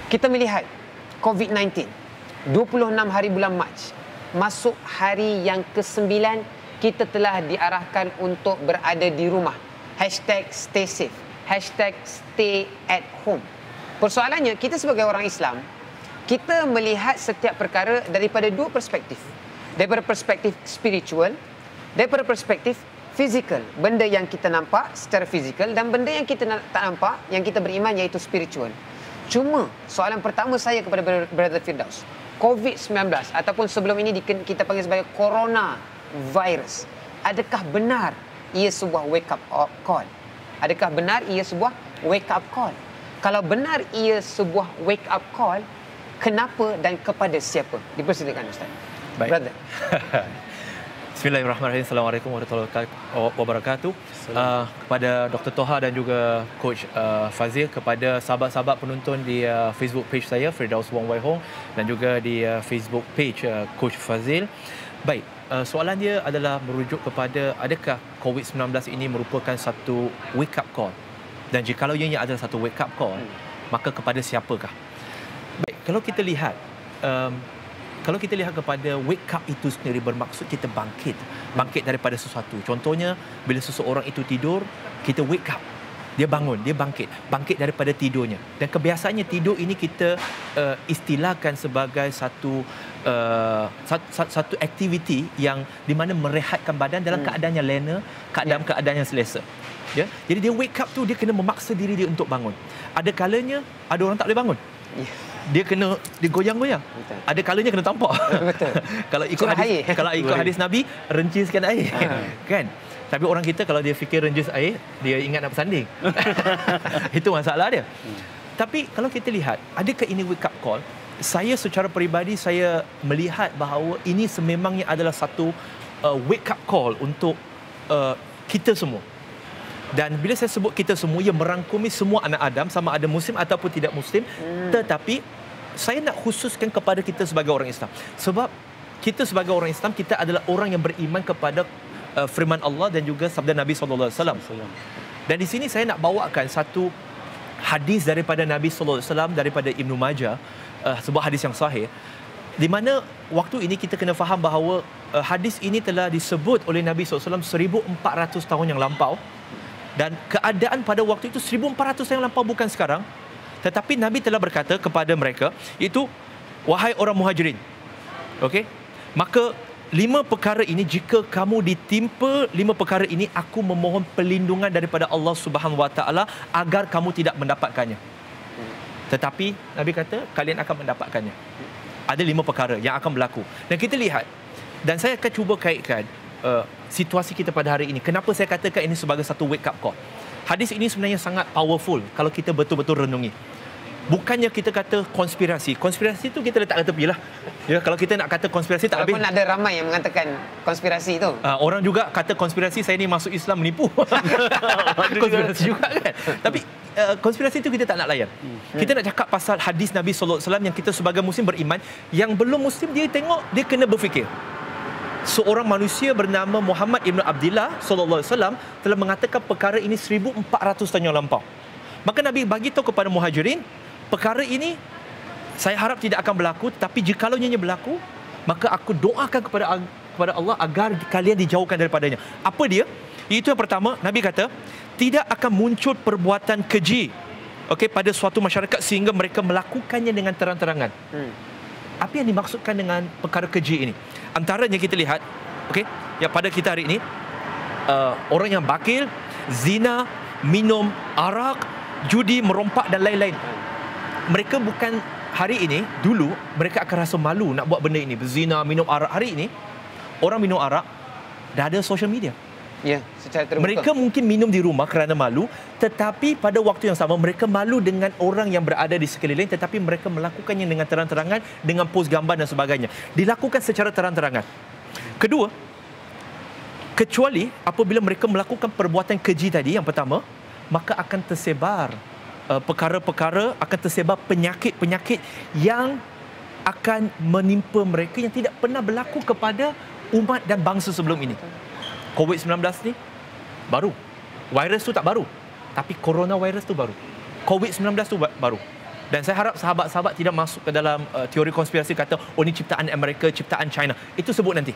Kita melihat COVID-19, 26 hari bulan Mac, masuk hari yang ke-9, kita telah diarahkan untuk berada di rumah. #stay safe, #stay at home. Persoalannya, kita sebagai orang Islam, kita melihat setiap perkara daripada dua perspektif. Daripada perspektif spiritual, daripada perspektif fizikal. Benda yang kita nampak secara fizikal dan benda yang kita tak nampak, yang kita beriman, iaitu spiritual. Cuma soalan pertama saya kepada Brother Firdaus, COVID-19 ataupun sebelum ini kita panggil sebagai coronavirus, adakah benar ia sebuah wake up call? Adakah benar ia sebuah wake up call? Kalau benar ia sebuah wake up call, kenapa dan kepada siapa? Dipersilakan Ustaz. Baik. Brother. Bismillahirrahmanirrahim. Assalamualaikum warahmatullahi wabarakatuh. Kepada Dr. Toha dan juga Coach Fazil, kepada sahabat-sahabat penonton di Facebook page saya, Firdaus Wong Wai Hong, dan juga di Facebook page Coach Fazil. Baik, soalan dia adalah merujuk kepada adakah COVID-19 ini merupakan satu wake up call? Dan jikalau ianya adalah satu wake up call, maka kepada siapakah? Baik, kalau kita lihat kepada wake up itu sendiri bermaksud kita bangkit daripada sesuatu. Contohnya, bila seseorang itu tidur, kita wake up. Dia bangun, dia bangkit daripada tidurnya. Dan kebiasaannya tidur ini kita istilahkan sebagai satu aktiviti yang di mana merehatkan badan dalam keadaan yang lena, keadaan yang selesa. Ya? Jadi dia wake up tu, dia kena memaksa diri dia untuk bangun. Ada kalanya ada orang tak boleh bangun. Dia kena digoyang-goyang. Ada kalanya kena tampak. Betul. Kalau ikut hadis Nabi, renciskan air. Kan? Tapi orang kita kalau dia fikir rencis air, dia ingat nak bersanding. Itu masalah dia. Tapi kalau kita lihat, adakah ini wake up call? Saya secara peribadi, saya melihat bahawa ini sememangnya adalah satu wake up call untuk kita semua. Dan bila saya sebut kita semua, ia merangkumi semua anak Adam, sama ada Muslim ataupun tidak Muslim. Tetapi saya nak khususkan kepada kita sebagai orang Islam. Sebab kita sebagai orang Islam, kita adalah orang yang beriman kepada firman Allah dan juga sabda Nabi SAW. Dan di sini saya nak bawakan satu hadis daripada Nabi SAW, daripada Ibnu Majah, sebuah hadis yang sahih, di mana waktu ini kita kena faham bahawa hadis ini telah disebut oleh Nabi SAW 1400 tahun yang lampau. Dan keadaan pada waktu itu 1400 tahun yang lampau, bukan sekarang. Tetapi Nabi telah berkata kepada mereka, iaitu, wahai orang Muhajirin, okey, maka 5 perkara ini, jika kamu ditimpa 5 perkara ini, aku memohon perlindungan daripada Allah Subhanahu Wa Taala agar kamu tidak mendapatkannya. Tetapi Nabi kata kalian akan mendapatkannya. Ada 5 perkara yang akan berlaku. Dan kita lihat, dan saya akan cuba kaitkan situasi kita pada hari ini. Kenapa saya katakan ini sebagai satu wake up call? Hadis ini sebenarnya sangat powerful kalau kita betul-betul renungi. Bukannya kita kata konspirasi. Konspirasi tu kita letak ke tepi lah. Ya, kalau kita nak kata konspirasi tak habis. Walaupun ada ramai yang mengatakan konspirasi itu. Orang juga kata konspirasi, saya ni masuk Islam menipu. Konspirasi juga kan. Tapi konspirasi itu kita tak nak layan. Kita nak cakap pasal hadis Nabi SAW yang kita sebagai Muslim beriman. Yang belum Muslim, dia tengok, dia kena berfikir. Seorang manusia bernama Muhammad Ibn Abdullah SAW telah mengatakan perkara ini 1400 tahun yang lampau. Maka Nabi bagi tahu kepada Muhajirin, perkara ini saya harap tidak akan berlaku, tapi jikalau ianya berlaku, maka aku doakan kepada Allah agar kalian dijauhkan daripadanya. Apa dia? Itu yang pertama, Nabi kata, tidak akan muncul perbuatan keji, okey, pada suatu masyarakat sehingga mereka melakukannya dengan terang-terangan. Apa yang dimaksudkan dengan perkara keji ini? Antaranya kita lihat, okey, yang pada kita hari ini, orang yang bakil, zina, minum arak, judi, merompak dan lain-lain. Mereka bukan hari ini, dulu mereka akan rasa malu nak buat benda ini, berzina, minum arak. Hari ini orang minum arak dah ada social media. Ya, secara terbuka. Mereka mungkin minum di rumah kerana malu, tetapi pada waktu yang sama mereka malu dengan orang yang berada di sekeliling, tetapi mereka melakukannya dengan terang-terangan, dengan post gambar dan sebagainya. Dilakukan secara terang-terangan. Kedua, kecuali apabila mereka melakukan perbuatan keji tadi, yang pertama, maka akan tersebar perkara-perkara, akan tersebar penyakit-penyakit yang akan menimpa mereka yang tidak pernah berlaku kepada umat dan bangsa sebelum ini. COVID-19 ni baru. Virus tu tak baru. Tapi coronavirus tu baru. COVID-19 tu baru. Dan saya harap sahabat-sahabat tidak masuk ke dalam teori konspirasi kata, oh ini ciptaan Amerika, ciptaan China. Itu sebut nanti.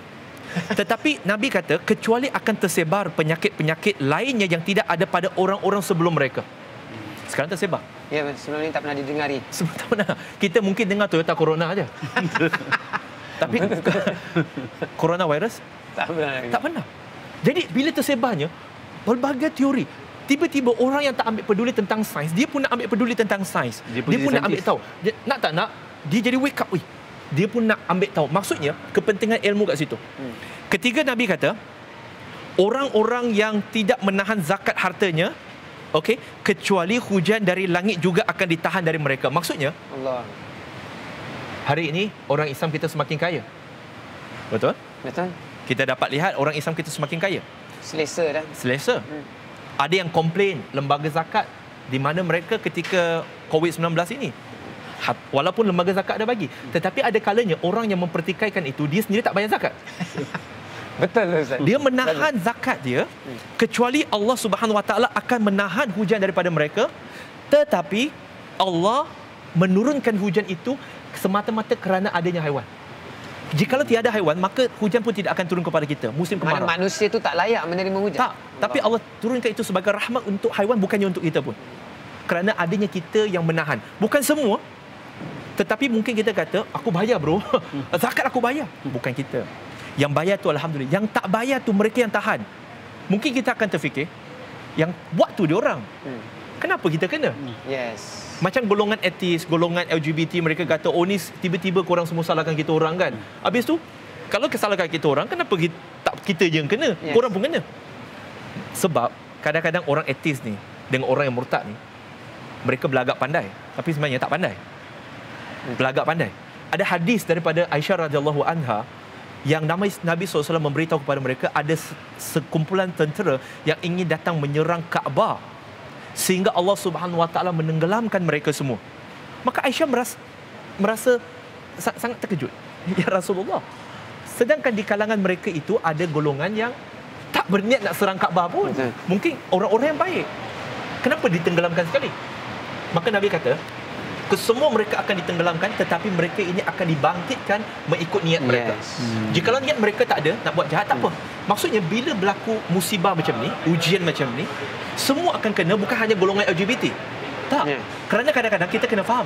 Tetapi Nabi kata, kecuali akan tersebar penyakit-penyakit lainnya yang tidak ada pada orang-orang sebelum mereka. Sekarang tersebar. Ya, sebelum ni tak pernah didengari. Sebelum tak pernah. Kita mungkin dengar Toyota Corona aja. Tapi coronavirus Tak pernah. tak pernah. Jadi bila tersebarnya pelbagai teori, tiba-tiba orang yang tak ambil peduli tentang sains, dia pun nak ambil peduli tentang sains. Dia pun nak ambil tahu. Nak tak nak, dia jadi wake up. Dia pun nak ambil tahu. Maksudnya kepentingan ilmu kat situ. Ketiga, Nabi kata, orang-orang yang tidak menahan zakat hartanya, okey, kecuali hujan dari langit juga akan ditahan dari mereka. Maksudnya, Allah. hari ini orang Islam kita semakin kaya. Betul? Betul? Kita dapat lihat orang Islam kita semakin kaya. Selesa dah. Selesa. Ada yang komplain lembaga zakat di mana mereka ketika COVID-19 ini. Walaupun lembaga zakat ada bagi, tetapi ada kalanya orang yang mempertikaikan itu dia sendiri tak bayar zakat. Betul Ustaz. Dia menahan zakat dia, kecuali Allah Subhanahu Wa Taala akan menahan hujan daripada mereka, tetapi Allah menurunkan hujan itu semata-mata kerana adanya haiwan. Jikalau tiada haiwan, maka hujan pun tidak akan turun kepada kita. Musim kemarau. Mana manusia tu tak layak menerima hujan. Tak, tapi Allah turunkan itu sebagai rahmat untuk haiwan, bukannya untuk kita pun. Kerana adanya kita yang menahan. Bukan semua, tetapi mungkin kita kata, aku bayar bro, zakat aku bayar. Bukan kita. Yang bayar tu Alhamdulillah. Yang tak bayar tu mereka yang tahan. Mungkin kita akan terfikir, yang buat tu dia orang. Kenapa kita kena? Yes. Macam golongan etis, golongan LGBT, mereka kata, oh ni tiba-tiba korang semua salahkan kita orang kan. Habis tu, kalau kesalahkan kita orang, kenapa kita je yang kena? Yes. Korang pun kena. Sebab, kadang-kadang orang etis ni, dengan orang yang murtad ni, mereka belagak pandai. Tapi sebenarnya tak pandai. Belagak pandai. Ada hadis daripada Aisyah radhiyallahu anha, yang Nabi SAW memberitahu kepada mereka, ada sekumpulan tentera yang ingin datang menyerang Kaabah, sehingga Allah Subhanahu Wa Taala menenggelamkan mereka semua. Maka Aisyah merasa sangat terkejut. Ya Rasulullah, sedangkan di kalangan mereka itu ada golongan yang tak berniat nak serang Kaabah pun. Mungkin orang-orang yang baik. Kenapa ditenggelamkan sekali? Maka Nabi kata, kesemua mereka akan ditenggelamkan, tetapi mereka ini akan dibangkitkan mengikut niat mereka. Jikalau niat mereka tak ada, nak buat jahat, tak apa. Maksudnya bila berlaku musibah macam ni, ujian macam ni, semua akan kena, bukan hanya golongan LGBT. Tak. Kerana kadang-kadang kita kena faham,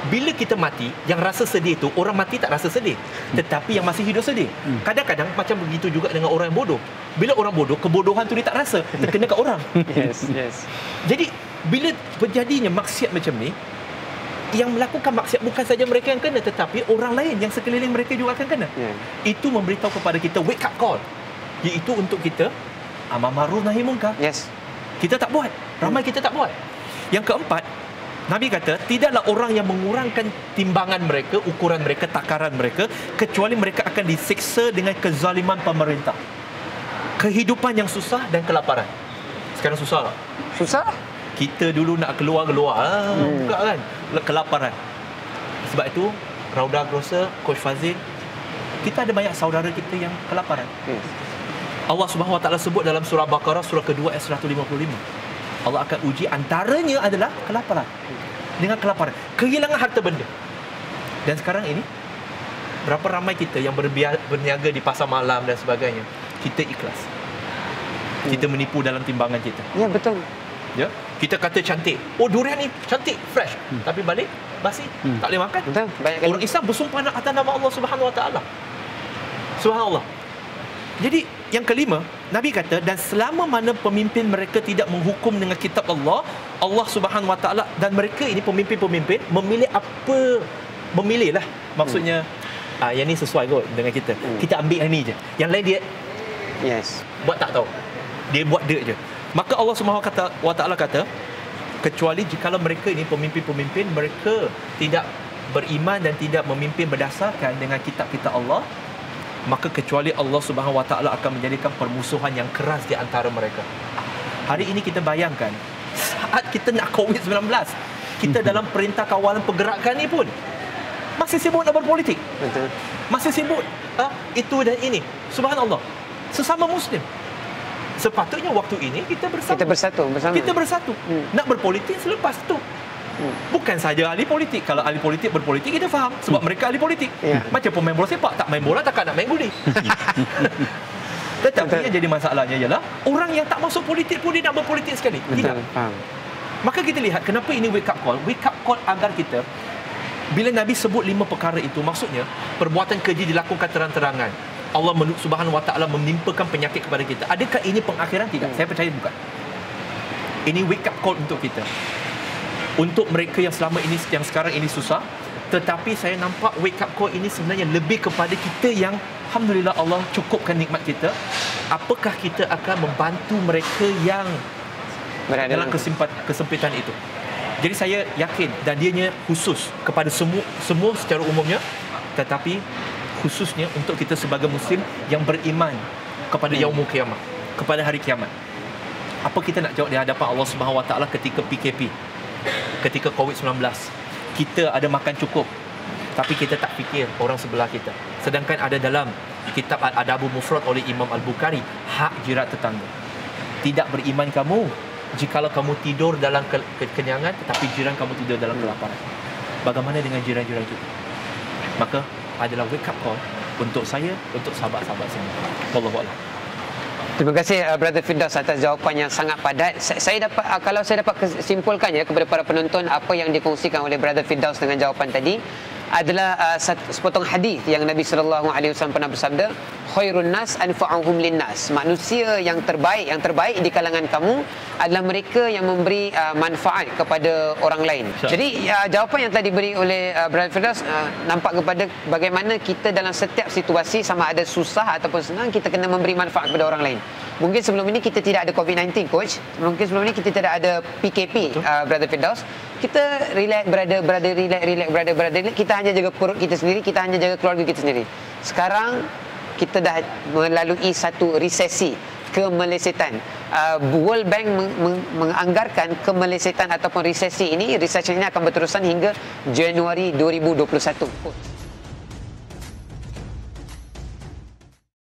bila kita mati, yang rasa sedih tu, orang mati tak rasa sedih, tetapi yang masih hidup sedih. Kadang-kadang macam begitu juga dengan orang yang bodoh. Bila orang bodoh, kebodohan tu dia tak rasa, terkena kat orang. Yes. Jadi bila terjadinya maksiat macam ni, yang melakukan maksiat bukan saja mereka yang kena, tetapi orang lain yang sekeliling mereka juga akan kena. Itu memberitahu kepada kita wake up call, iaitu untuk kita amar ma'ruf nahi munkar. Yes. Kita tak buat, ramai kita tak buat. Yang keempat, Nabi kata, tidaklah orang yang mengurangkan timbangan mereka, ukuran mereka, takaran mereka, kecuali mereka akan disiksa dengan kezaliman pemerintah. Kehidupan yang susah dan kelaparan. Sekarang susah tak? Susah? Kita dulu nak keluar buka kan, kelaparan. Sebab itu Rauda Grocer, Coach Fazil, kita ada banyak saudara kita yang kelaparan. Allah Subhanahu Wa Taala sebut dalam surah Baqarah surah kedua ayat 155. Allah akan uji, antaranya adalah kelaparan. Dengan kelaparan, kehilangan harta benda. Dan sekarang ini, berapa ramai kita yang berniaga di pasar malam dan sebagainya, kita ikhlas. Kita menipu dalam timbangan kita. Ya, betul. Ya, kita kata cantik. Oh, durian ni cantik, fresh. Tapi balik basi, tak boleh makan. Betul. Banyak kali. Orang Islam bersumpah atas nama Allah Subhanahu Wa Taala. Subhanallah. Jadi yang kelima, Nabi kata, dan selama mana pemimpin mereka tidak menghukum dengan kitab Allah, Allah Subhanahu Wa Taala, dan mereka ini pemimpin-pemimpin memilih apa, memilih lah. Maksudnya yang ni sesuai kot dengan kita. Kita ambil yang ni je. Yang lain dia buat tak tahu. Dia buat dia je. Maka Allah Subhanahu Wa Taala kata, kecuali jikalau mereka ini pemimpin-pemimpin, mereka tidak beriman dan tidak memimpin berdasarkan dengan kitab-kitab Allah, maka kecuali Allah Subhanahu Wa Taala akan menjadikan permusuhan yang keras di antara mereka. Hari ini kita bayangkan, saat kita nak COVID-19, kita dalam perintah kawalan pergerakan ni pun masih sibuk nak berpolitik. Betul. Masih sibuk itu dan ini. Subhanallah. Sesama Muslim, sepatutnya waktu ini kita bersama. Kita bersatu bersama. Kita bersatu. Nak berpolitik selepas tu. Bukan saja ahli politik. Kalau ahli politik berpolitik, kita faham. Sebab mereka ahli politik. Macam pemain bola sepak. Tak main bola, takkan nak main guli. Tetapi yang jadi masalahnya ialah orang yang tak masuk politik pun dia nak berpolitik sekali. Tidak. Maka kita lihat kenapa ini wake up call. Wake up call agar kita, bila Nabi sebut 5 perkara itu, maksudnya perbuatan keji dilakukan terang-terangan. Allah Subhanahu Wa Taala menimpakan penyakit kepada kita. Adakah ini pengakhiran? Tidak. Saya percaya bukan. Ini wake up call untuk kita. Untuk mereka yang selama ini, yang sekarang ini susah, tetapi saya nampak wake up call ini sebenarnya lebih kepada kita yang alhamdulillah Allah cukupkan nikmat kita. Apakah kita akan membantu mereka yang berada dalam kesempitan itu? Jadi saya yakin, dan dianya khusus kepada semua secara umumnya, tetapi khususnya untuk kita sebagai Muslim yang beriman kepada yaumul qiyamah, kepada hari kiamat. Apa kita nak jawab di hadapan Allah Subhanahu Wa Taala ketika PKP, ketika COVID-19? Kita ada makan cukup, tapi kita tak fikir orang sebelah kita. Sedangkan ada dalam kitab Al-Adabul Mufrad oleh Imam Al-Bukhari, hak jiran tetangga. Tidak beriman kamu jikalau kamu tidur dalam kekenyangan, tetapi jiran kamu tidur dalam kelaparan. Bagaimana dengan jiran-jiran kita? Maka adalah wake up call untuk saya, untuk sahabat-sahabat semua. Wallahu a'lam. Terima kasih Brother Firdaus atas jawapan yang sangat padat. Saya dapat, kalau saya dapat simpulkan kepada para penonton, apa yang dikongsikan oleh Brother Firdaus dengan jawapan tadi adalah sepotong hadis yang Nabi sallallahu alaihi wasallam pernah bersabda, khairun nas anfa'uhum linnas. Manusia yang terbaik di kalangan kamu adalah mereka yang memberi manfaat kepada orang lain. Jadi jawapan yang telah diberi oleh Brother Firdaus nampak kepada bagaimana kita dalam setiap situasi, sama ada susah ataupun senang, kita kena memberi manfaat kepada orang lain. Mungkin sebelum ini kita tidak ada COVID-19, coach. Mungkin sebelum ini kita tidak ada PKP, Brother Firdaus. Kita relax, brother. Kita hanya jaga perut kita sendiri, kita hanya jaga keluarga kita sendiri. Sekarang kita dah melalui satu resesi, kemelesetan. World Bank menganggarkan kemelesetan ataupun resesi ini akan berterusan hingga Januari 2021.